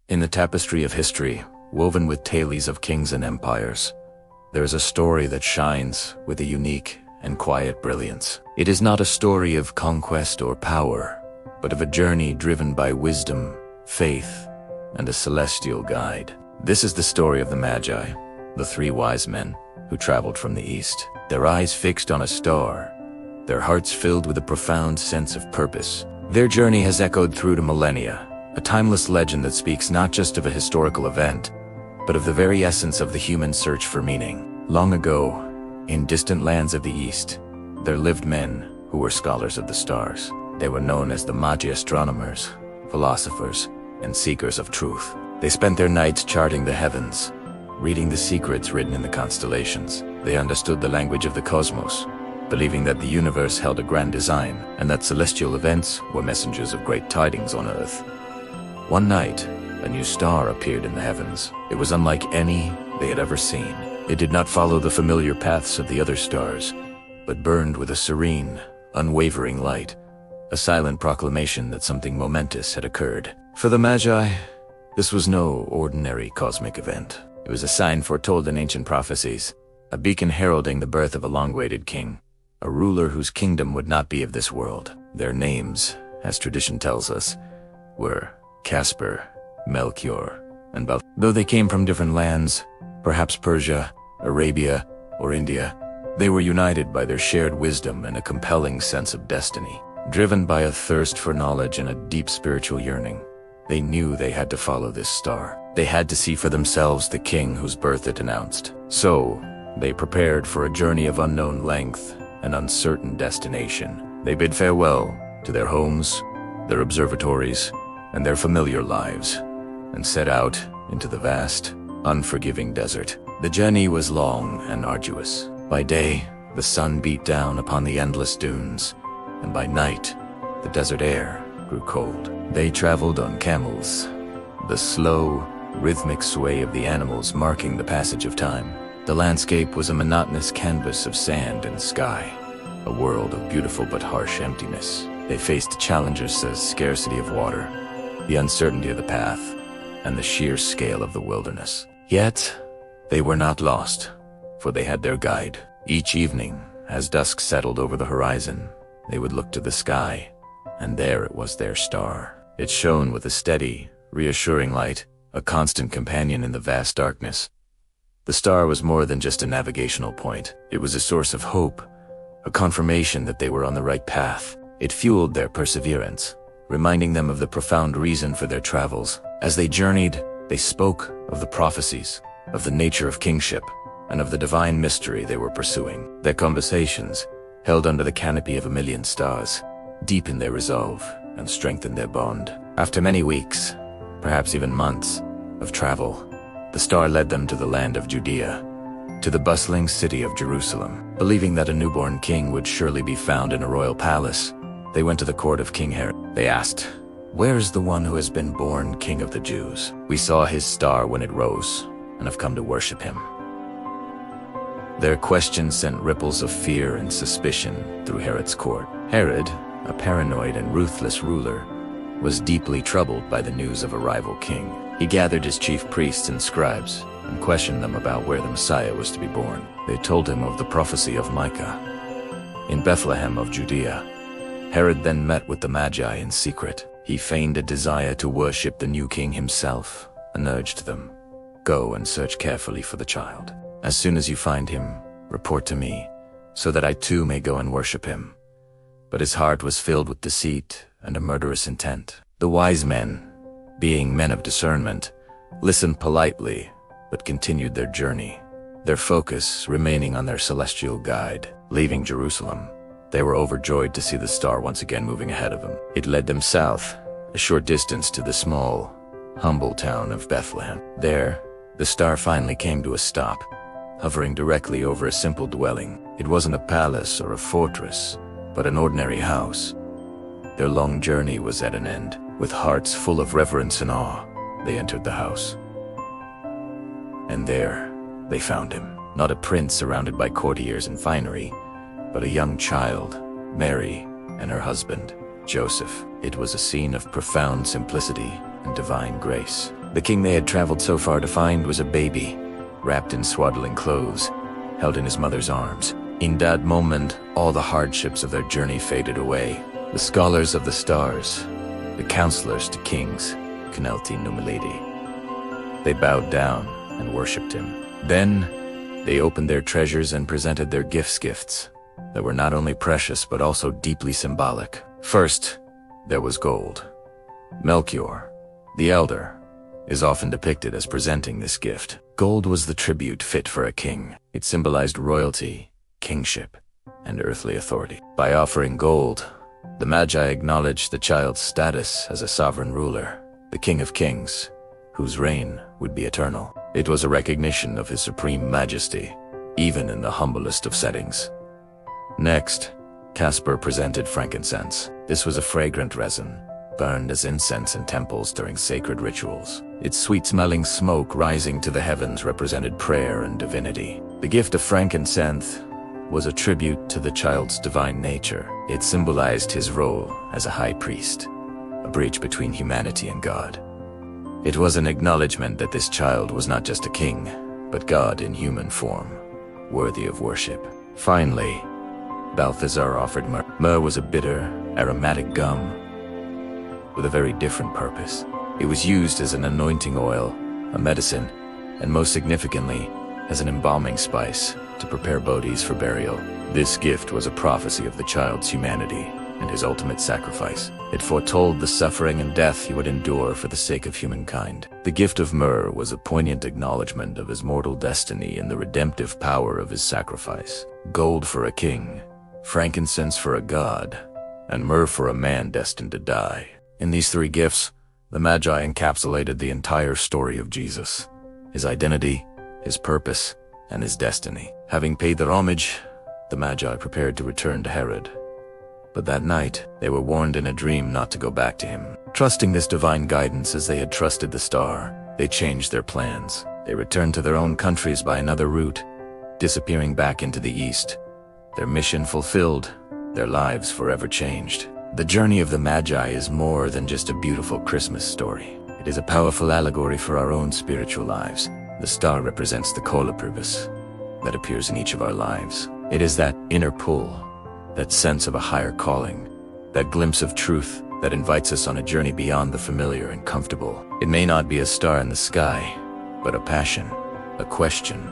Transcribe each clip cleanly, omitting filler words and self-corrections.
In the tapestry of history, woven with tales of kings and empires, there is a story that shines with a unique and quiet brilliance. It is not a story of conquest or power, but of a journey driven by wisdom, faith, and a celestial guide. This is the story of the Magi, the three wise men who traveled from the east, their eyes fixed on a star, their hearts filled with a profound sense of purpose. Their journey has echoed through to millennia, a timeless legend that speaks not just of a historical event, but of the very essence of the human search for meaning. Long ago, in distant lands of the East, there lived men who were scholars of the stars. They were known as the Magi, astronomers, philosophers, and seekers of truth. They spent their nights charting the heavens, reading the secrets written in the constellations. They understood the language of the cosmos, believing that the universe held a grand design and that celestial events were messengers of great tidings on Earth. One night, a new star appeared in the heavens. It was unlike any they had ever seen. It did not follow the familiar paths of the other stars, but burned with a serene, unwavering light, a silent proclamation that something momentous had occurred. For the Magi, this was no ordinary cosmic event. It was a sign foretold in ancient prophecies, a beacon heralding the birth of a long-awaited king, a ruler whose kingdom would not be of this world. Their names, as tradition tells us, were Casper, Melchior, and Balthasar. Though they came from different lands, perhaps Persia, Arabia, or India, they were united by their shared wisdom and a compelling sense of destiny. Driven by a thirst for knowledge and a deep spiritual yearning, they knew they had to follow this star. They had to see for themselves the king whose birth it announced. So, they prepared for a journey of unknown length and uncertain destination. They bid farewell to their homes, their observatories, and their familiar lives, and set out into the vast, unforgiving desert. The journey was long and arduous. By day, the sun beat down upon the endless dunes, and by night, the desert air grew cold. They traveled on camels, the slow, rhythmic sway of the animals marking the passage of time. The landscape was a monotonous canvas of sand and sky, a world of beautiful but harsh emptiness. They faced challenges such as scarcity of water, the uncertainty of the path, and the sheer scale of the wilderness. Yet, they were not lost, for they had their guide. Each evening, as dusk settled over the horizon, they would look to the sky, and there it was their star. It shone with a steady, reassuring light, a constant companion in the vast darkness. The star was more than just a navigational point. It was a source of hope, a confirmation that they were on the right path. It fueled their perseverance, reminding them of the profound reason for their travels. As they journeyed, they spoke of the prophecies, of the nature of kingship, and of the divine mystery they were pursuing. Their conversations, held under the canopy of a million stars, deepened their resolve and strengthened their bond. After many weeks, perhaps even months, of travel, the star led them to the land of Judea, to the bustling city of Jerusalem. Believing that a newborn king would surely be found in a royal palace, they went to the court of King Herod. They asked, "Where is the one who has been born King of the Jews? We saw his star when it rose, and have come to worship him." Their question sent ripples of fear and suspicion through Herod's court. Herod, a paranoid and ruthless ruler, was deeply troubled by the news of a rival king. He gathered his chief priests and scribes and questioned them about where the Messiah was to be born. They told him of the prophecy of Micah in Bethlehem of Judea. Herod then met with the Magi in secret. He feigned a desire to worship the new king himself and urged them, "Go and search carefully for the child. As soon as you find him, report to me, so that I too may go and worship him." But his heart was filled with deceit and a murderous intent. The wise men, being men of discernment, listened politely, but continued their journey, their focus remaining on their celestial guide. Leaving Jerusalem, they were overjoyed to see the star once again moving ahead of them. It led them south, a short distance to the small, humble town of Bethlehem. There, the star finally came to a stop, hovering directly over a simple dwelling. It wasn't a palace or a fortress, but an ordinary house. Their long journey was at an end. With hearts full of reverence and awe, they entered the house. And there, they found him. Not a prince surrounded by courtiers and finery, but a young child, Mary, and her husband, Joseph. It was a scene of profound simplicity and divine grace. The king they had traveled so far to find was a baby, wrapped in swaddling clothes, held in his mother's arms. In that moment, all the hardships of their journey faded away. The scholars of the stars, the counselors to kings, Canelti Numilady. They bowed down and worshipped him. Then, they opened their treasures and presented their gifts that were not only precious but also deeply symbolic. First, there was gold. Melchior, the elder, is often depicted as presenting this gift. Gold was the tribute fit for a king. It symbolized royalty, kingship, and earthly authority. By offering gold, the Magi acknowledged the child's status as a sovereign ruler, the King of Kings, whose reign would be eternal. It was a recognition of his supreme majesty, even in the humblest of settings. Next, Caspar presented frankincense. This was a fragrant resin, burned as incense in temples during sacred rituals. Its sweet-smelling smoke rising to the heavens represented prayer and divinity. The gift of frankincense was a tribute to the child's divine nature. It symbolized his role as a high priest, a bridge between humanity and God. It was an acknowledgement that this child was not just a king, but God in human form, worthy of worship. Finally, Balthazar offered myrrh. Myrrh was a bitter, aromatic gum with a very different purpose. It was used as an anointing oil, a medicine, and most significantly, as an embalming spice to prepare bodies for burial. This gift was a prophecy of the child's humanity and his ultimate sacrifice. It foretold the suffering and death he would endure for the sake of humankind. The gift of myrrh was a poignant acknowledgement of his mortal destiny and the redemptive power of his sacrifice. Gold for a king, frankincense for a god, and myrrh for a man destined to die. In these three gifts, the Magi encapsulated the entire story of Jesus, his identity, his purpose, and his destiny. Having paid their homage, the Magi prepared to return to Herod. But that night, they were warned in a dream not to go back to him. Trusting this divine guidance as they had trusted the star, they changed their plans. They returned to their own countries by another route, disappearing back into the east. Their mission fulfilled, their lives forever changed. The journey of the Magi is more than just a beautiful Christmas story. It is a powerful allegory for our own spiritual lives. The star represents the Kolapurvis that appears in each of our lives. It is that inner pull, that sense of a higher calling, that glimpse of truth that invites us on a journey beyond the familiar and comfortable. It may not be a star in the sky, but a passion, a question,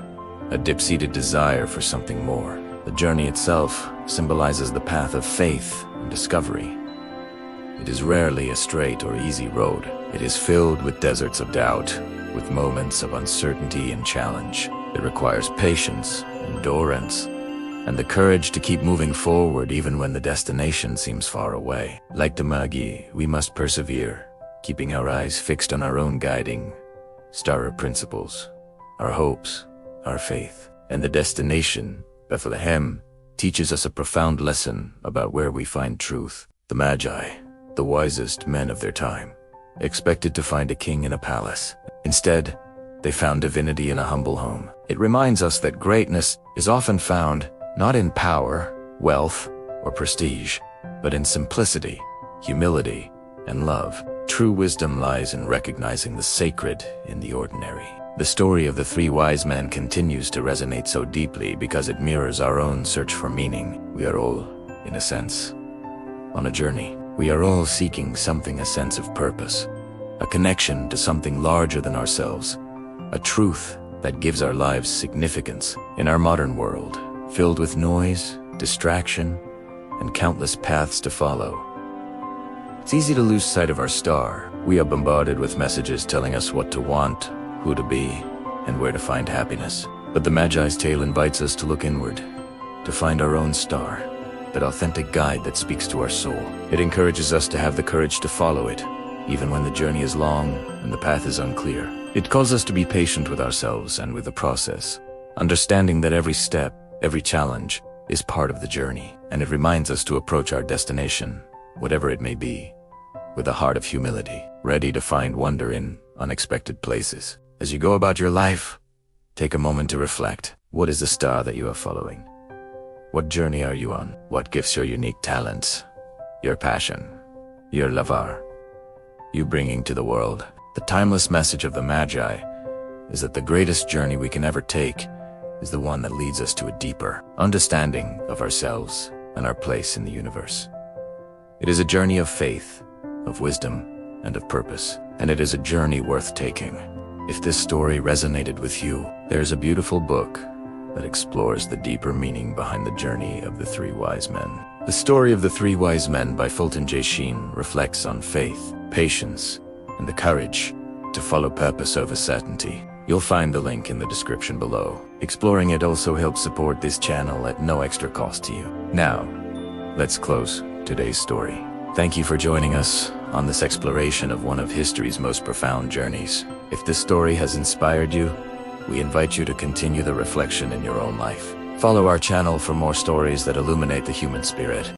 a deep-seated desire for something more. The journey itself symbolizes the path of faith and discovery. It is rarely a straight or easy road. It is filled with deserts of doubt, with moments of uncertainty and challenge. It requires patience, endurance, and the courage to keep moving forward even when the destination seems far away. Like the Magi, we must persevere, keeping our eyes fixed on our own guiding star of principles, our hopes, our faith. And the destination, Bethlehem, teaches us a profound lesson about where we find truth. The Magi, the wisest men of their time, expected to find a king in a palace. Instead, they found divinity in a humble home. It reminds us that greatness is often found not in power, wealth, or prestige, but in simplicity, humility, and love. True wisdom lies in recognizing the sacred in the ordinary. The story of the three wise men continues to resonate so deeply because it mirrors our own search for meaning. We are all, in a sense, on a journey. We are all seeking something, a sense of purpose, a connection to something larger than ourselves, a truth that gives our lives significance. In our modern world, filled with noise, distraction, and countless paths to follow, it's easy to lose sight of our star. We are bombarded with messages telling us what to want, who to be, and where to find happiness. But the Magi's tale invites us to look inward, to find our own star, that authentic guide that speaks to our soul. It encourages us to have the courage to follow it, even when the journey is long and the path is unclear. It calls us to be patient with ourselves and with the process, understanding that every step, every challenge, is part of the journey, and it reminds us to approach our destination, whatever it may be, with a heart of humility, ready to find wonder in unexpected places. As you go about your life, take a moment to reflect. What is the star that you are following? What journey are you on? What gifts, your unique talents, your passion, your lavar, you bringing to the world? The timeless message of the Magi is that the greatest journey we can ever take is the one that leads us to a deeper understanding of ourselves and our place in the universe. It is a journey of faith, of wisdom, and of purpose, and it is a journey worth taking. If this story resonated with you, there is a beautiful book that explores the deeper meaning behind the journey of the Three Wise Men. The Story of the Three Wise Men by Fulton J. Sheen reflects on faith, patience, and the courage to follow purpose over certainty. You'll find the link in the description below. Exploring it also helps support this channel at no extra cost to you. Now, let's close today's story. Thank you for joining us on this exploration of one of history's most profound journeys. If this story has inspired you, we invite you to continue the reflection in your own life. Follow our channel for more stories that illuminate the human spirit.